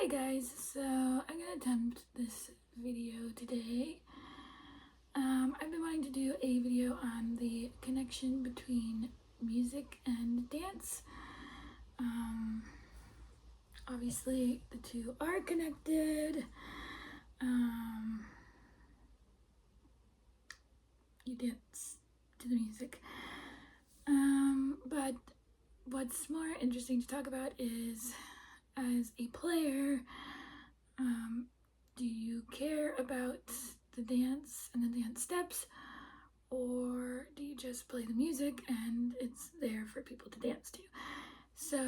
Hi guys, so I'm gonna attempt this video today. I've been wanting to do a video on the connection between music and dance. Obviously the two are connected. You dance to the music. But what's more interesting to talk about is, as a player, do you care about the dance and the dance steps, or do you just play the music and it's there for people to dance to? So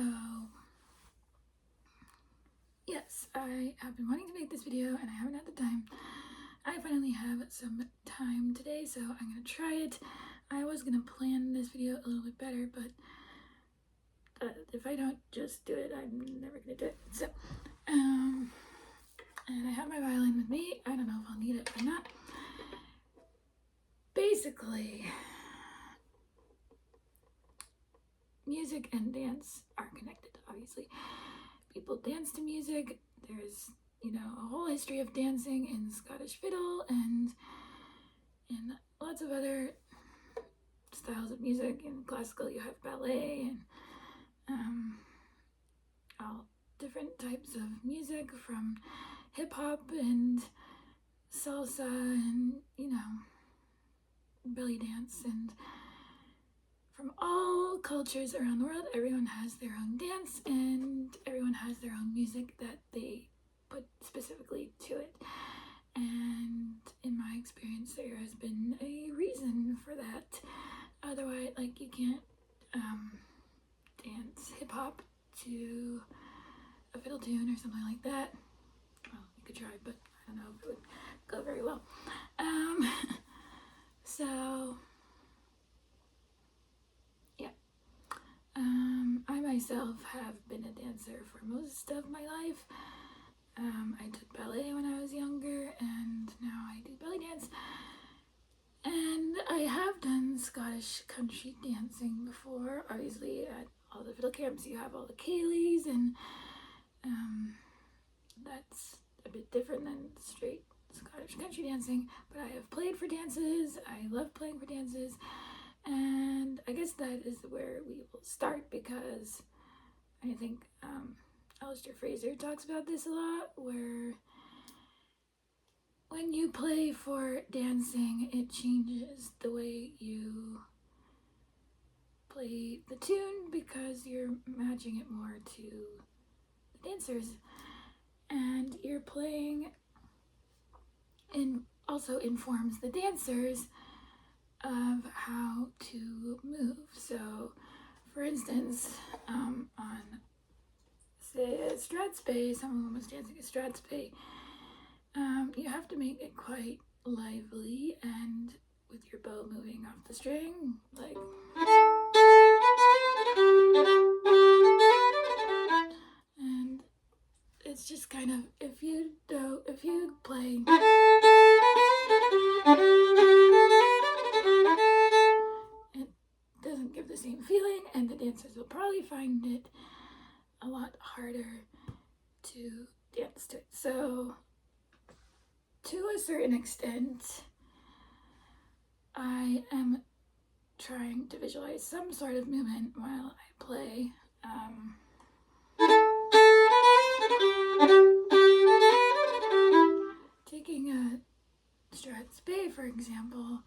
yes, I have been wanting to make this video and I haven't had the time. I finally have some time today, so I'm gonna try it. I was gonna plan this video a little bit better, but if I don't just do it, I'm never gonna do it. So and I have my violin with me. I don't know if I'll need it or not. Basically, music and dance are connected, obviously. People dance to music. There's, a whole history of dancing in Scottish fiddle and in lots of other styles of music. In classical, you have ballet and all different types of music, from hip-hop and salsa and, belly dance, and from all cultures around the world. Everyone has their own dance and everyone has their own music that they put specifically to it. And in my experience, there has been a reason for that. Otherwise, you can't dance hip-hop to a fiddle tune or something like that. Well, you could try, but I don't know if it would go very well. So yeah, I myself have been a dancer for most of my life. I took ballet when I was younger, and now I do belly dance. And I have done Scottish country dancing before. Obviously, at all the fiddle camps, you have all the ceilidhs, and that's a bit different than straight Scottish country dancing. But I have played for dances. I love playing for dances. And I guess that is where we will start, because I think Alistair Fraser talks about this a lot, where when you play for dancing, it changes the way you play the tune, because you're matching it more to the dancers, and your playing also informs the dancers of how to move. So, for instance, on say a Strathspey, someone was dancing a Strathspey, you have to make it quite lively, and with your bow moving off the string, and it's just kind of, if you play it doesn't give the same feeling, and the dancers will probably find it a lot harder to dance to it. So to a certain extent, I am trying to visualize some sort of movement while I play. Taking a Strathspey, for example,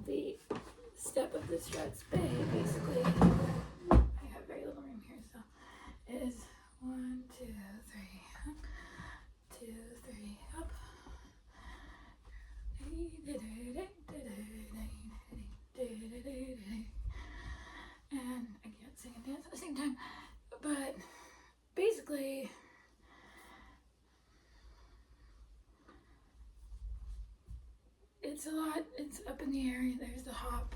the step of the Strathspey, basically, I have very little room here, so is 1, 2, 3, 2, 3, up. And I can't sing and dance at the same time, but basically, it's a lot. It's up in the air. There's the hop.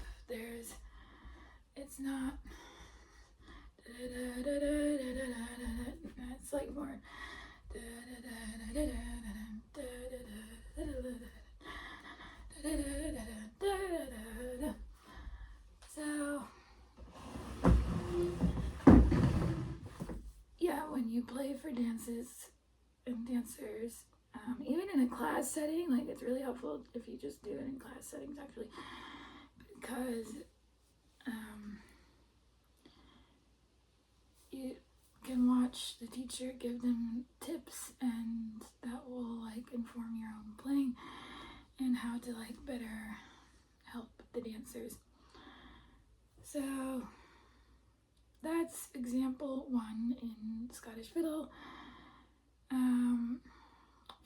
It's not. It's like more. So play for dances and dancers, even in a class setting. Like, it's really helpful if you just do it in class settings, actually, because you can watch the teacher give them tips, and that will like inform your own playing and how to like better help the dancers. So that's example 1 in Scottish fiddle.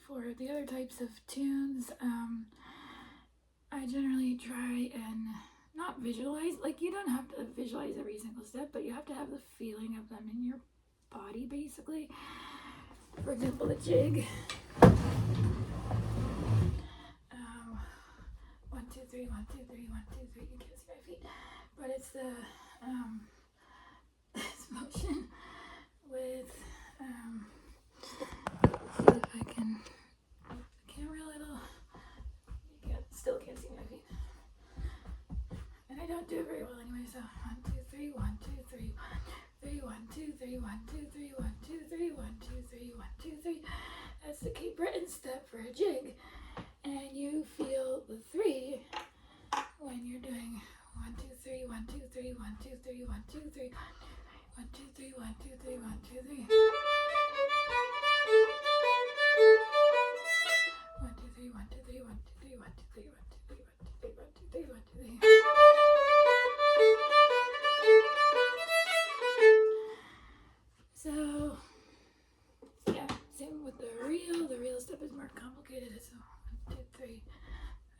For the other types of tunes, I generally try and not visualize, like, you don't have to visualize every single step, but you have to have the feeling of them in your body, basically. For example, the jig. 1, 2, 3, 1, 2, 3, 1, 2, 3. You can't see my feet, but it's the this motion with see if I can camera a little. Still can't see my feet, and I don't do it very well anyway. So 1, 2, 3, 1, 2, 3, 3, 1, 2, 3, 1, 2, 3, 1, 2, 3, 1, 2, 3, 1, 2, 3. That's the Cape Breton step for a jig, and you feel the 3 when you're doing 1, 2, 3, 1, 2, 3, 1, 2, 3, 1, 2, 3, 1, 2, 3, 1, 2, 3, 1, 2, 3. 1, 2, 3, 1, 2, 3, 1, 2, 3, 1, 2, 3, 1, 2, 3, 1, 2, 3, 1, 2, 3, 1, 2, 3. So yeah, same with the reel. The reel step is more complicated. It's 1, 2, 3.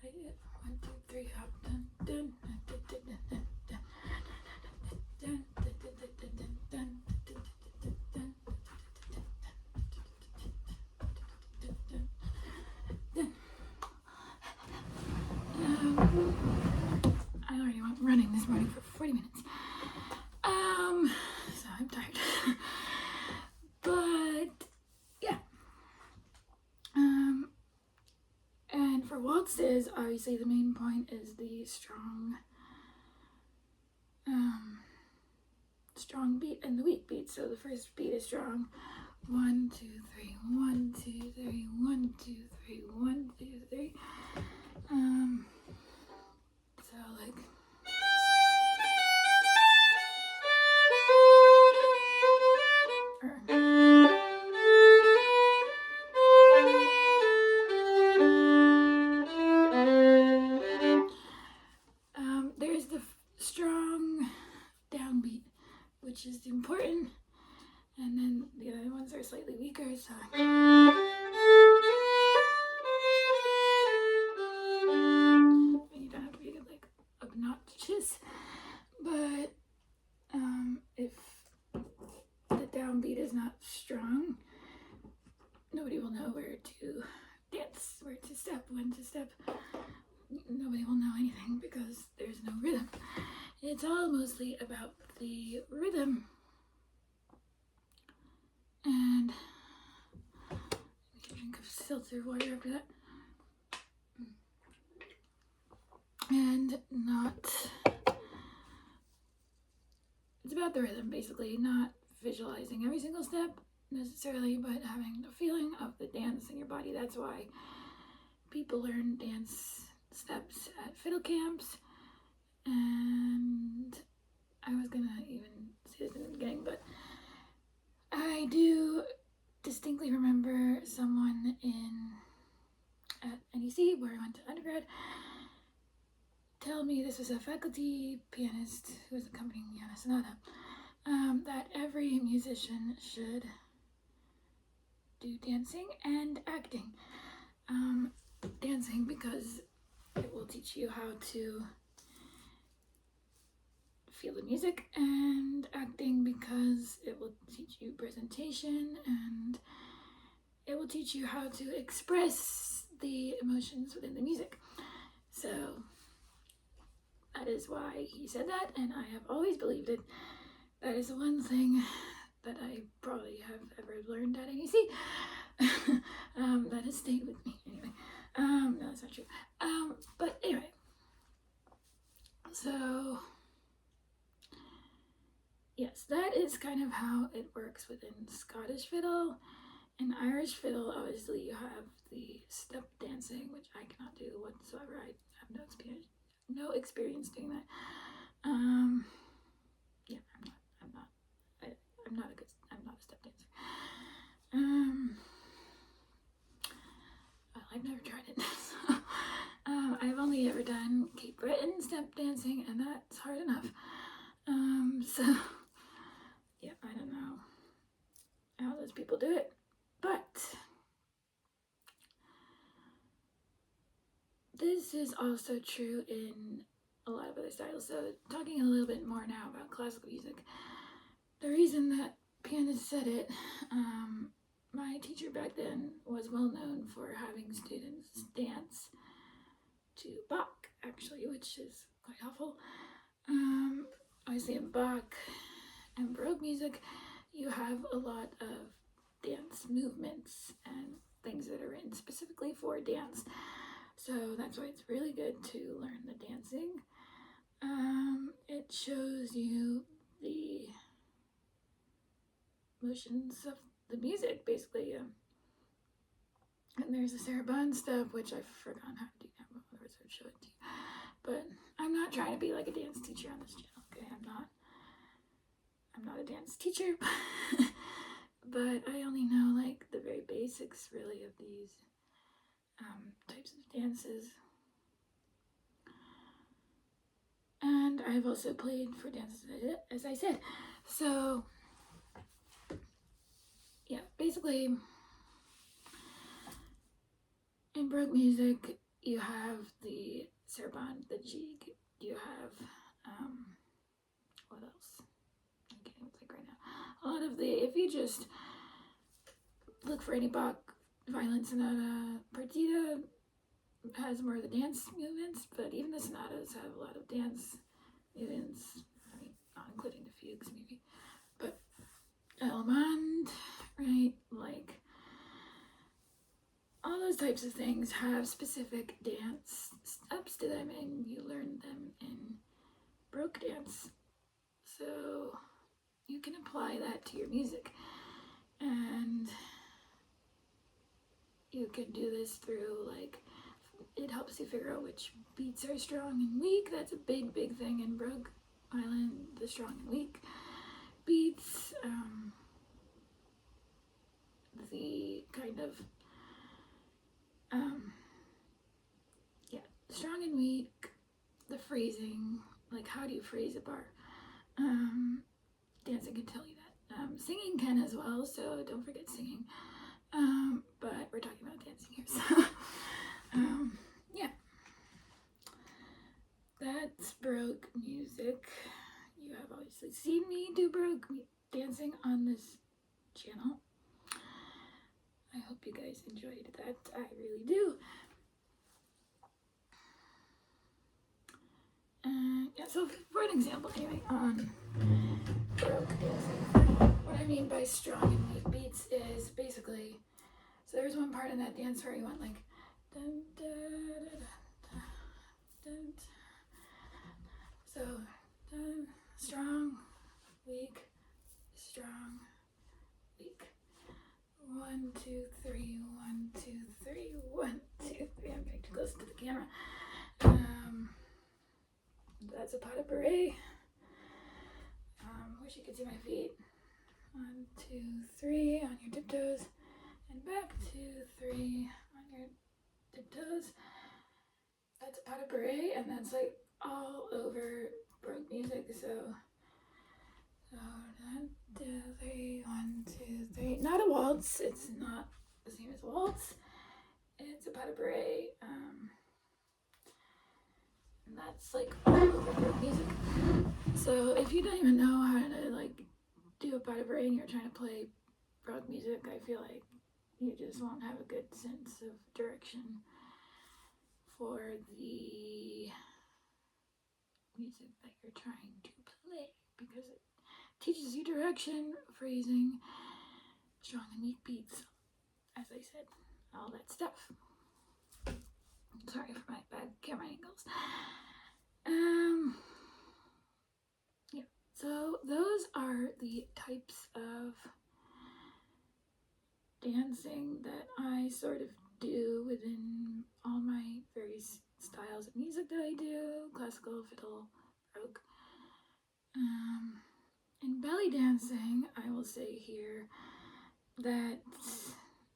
I get 1, 2, 3 up, dun dun dun dun dun dun dun dun dun dun dun. I already went running this morning for 40 minutes. So I'm tired. But yeah. And for waltzes, obviously the main point is the strong beat and the weak beat. So the first beat is strong. 1, 2, 3, 1, 2, 3, 1, 2, 3, 1, 2, 3. So like there's the strong downbeat, which is important, and then the other ones are slightly weaker. So you don't have to be like obnoxious, but if the downbeat is not strong, nobody will know where to dance, where to step, when to step. Nobody will know anything because there's no rhythm. It's all mostly about the rhythm. And drink of seltzer water after that. And it's about the rhythm, basically, not visualizing every single step necessarily, but having the feeling of the dance in your body. That's why people learn dance steps at fiddle camps. And I was gonna even say this in the beginning, but I do distinctly remember someone at NEC, where I went to undergrad, tell me, this was a faculty pianist who was accompanying me on a sonata, that every musician should do dancing and acting. Dancing because it will teach you how to feel the music, and acting because it will teach you presentation, and it will teach you how to express the emotions within the music. So that is why he said that, and I have always believed it. That is the one thing that I probably have ever learned at NEC that has stayed with me. Anyway, no, that's not true. But anyway, so yes, that is kind of how it works within Scottish fiddle. In Irish fiddle, obviously, you have the step dancing, which I cannot do whatsoever. I have no experience doing that. Yeah, I'm not a step dancer. I've never tried it. So, I've only ever done Cape Breton step dancing, and that's hard enough. So yeah, I don't know how those people do it, but this is also true in a lot of other styles. So talking a little bit more now about classical music, the reason that pianist said it, my teacher back then was well known for having students dance to Bach, actually, which is quite helpful. Obviously in Bach and Baroque music, you have a lot of dance movements and things that are written specifically for dance. So that's why it's really good to learn the dancing. It shows you the motions of the music, basically. And there's the sarabande stuff, which I've forgotten how to do now, but otherwise I would show it to you. But I'm not trying to be like a dance teacher on this channel, okay? I'm not a dance teacher, but I only know like the very basics, really, of these types of dances. And I've also played for dances, as I said. So yeah, basically, in Baroque music, you have the sarabande, the jig. You have what else? I can't even think right now. A lot of if you just look for any Bach violin sonata, partita has more of the dance movements, but even the sonatas have a lot of dance movements. I mean, not including the fugues, maybe, but Allemande, right? Like all those types of things have specific dance steps to them, and you learn them in Baroque dance. So you can apply that to your music, and you can do this through like it helps you figure out which beats are strong and weak. That's a big thing in Baroque violin, the strong and weak beats. The kind of strong and weak, the phrasing, like how do you phrase a bar. Dancing can tell you that. Singing can as well, so don't forget singing. But we're talking about dancing here, so yeah. That's Baroque music. You have obviously seen me do Baroque dancing on this channel. I hope you guys enjoyed that. I really do. Yeah, so for an example, anyway, on Baroque dancing, what I mean by strong and weak beats is basically, so there's one part in that dance where you want like, dun, da, da, da, dun, so dun, strong, weak, strong, weak. 1, 2, 3, 1, 2, 3, 1, 2, 3. I'm getting too close to the camera. That's a pas de bourrée. Wish you could see my feet. 1, 2, 3 on your tiptoes, and back 2, 3 on your tiptoes. That's a pas de bourrée, and that's like all over Baroque music. So 1, 2, 3, 1, 2, 3. Not a waltz. It's not the same as a waltz. It's a pas de bourrée. And that's like all over Baroque music. So if you don't even know how to like do a pas de bourrée and you're trying to play Baroque music, I feel like you just won't have a good sense of direction for the music that you're trying to play, because it teaches you direction, phrasing, strong and weak beats, as I said, all that stuff. Sorry for my bad camera angles. Yeah, So those are the types of dancing that I sort of do within all my various styles of music that I do: classical, fiddle, baroque. In belly dancing, I will say here that,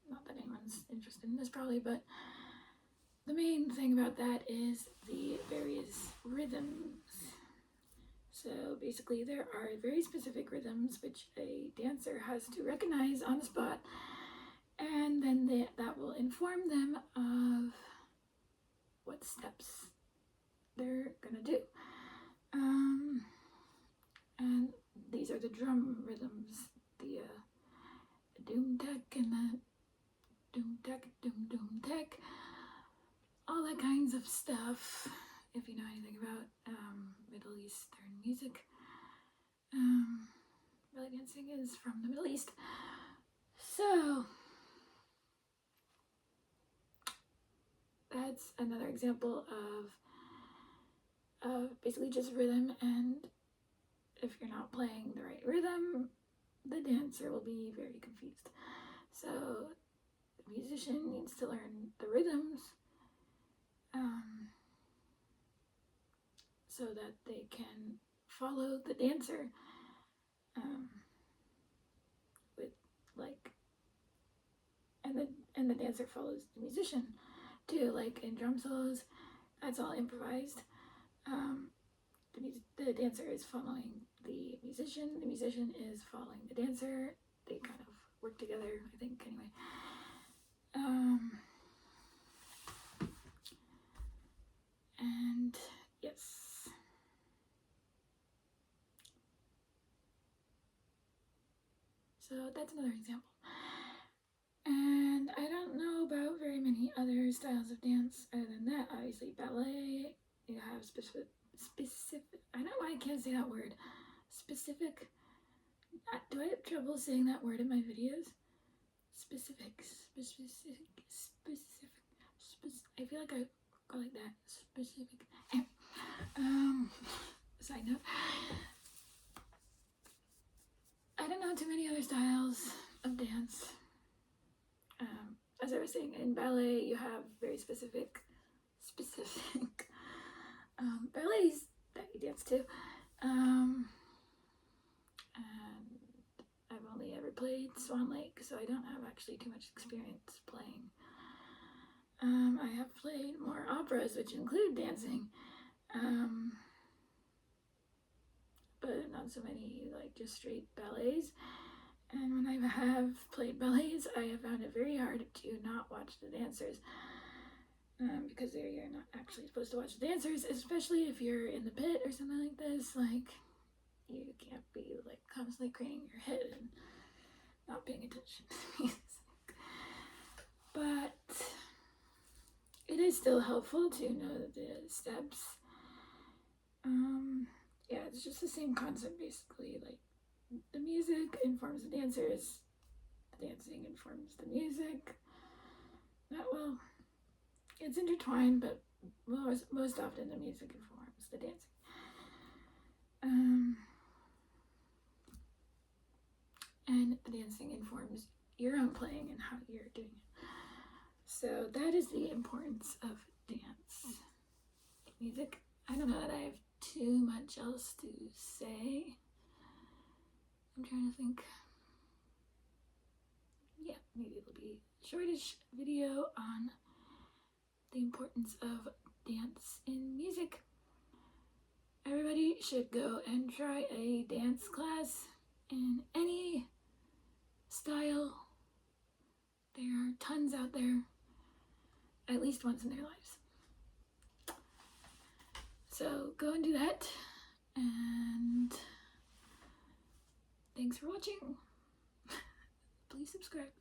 not that anyone's interested in this probably, but the main thing about that is the various rhythms. So basically there are very specific rhythms which a dancer has to recognize on the spot, and then that will inform them of what steps they're gonna do. And these are the drum rhythms, the doom tech and the doom tech, doom tech, all that kinds of stuff. If you know anything about Middle Eastern music, belly dancing is from the Middle East. So that's another example of basically just rhythm, and if you're not playing the right rhythm, the dancer will be very confused. So the musician needs to learn the rhythms so that they can follow the dancer with like, and the dancer follows the musician too. Like in drum solos, that's all improvised. The dancer is following the musician is following the dancer. They kind of work together, I think, anyway. And yes. So that's another example. And I don't know about very many other styles of dance other than that. Obviously, ballet, you have specific, I don't know why I can't say that word. Specific. Do I have trouble saying that word in my videos? Specific. I feel like I go like that. Specific. Side note. I don't know too many other styles of dance. As I was saying, in ballet, you have very specific ballets that you dance to. And I've only ever played Swan Lake, so I don't have actually too much experience playing. I have played more operas, which include dancing, but not so many like just straight ballets. And when I have played ballets, I have found it very hard to not watch the dancers, because you're not actually supposed to watch the dancers, especially if you're in the pit or something like this. Like, you can't be like constantly craning your head and not paying attention to music. But it is still helpful to know the steps. Yeah, it's just the same concept basically. Like, the music informs the dancers, the dancing informs the music. Well, it's intertwined, but most often the music informs the dancing. And the dancing informs your own playing and how you're doing it. So that is the importance of dance music. I don't know that I have too much else to say. I'm trying to think. Yeah, maybe it'll be a shortish video on the importance of dance in music. Everybody should go and try a dance class in any style. There are tons out there, at least once in their lives. So go and do that, and thanks for watching. Please subscribe.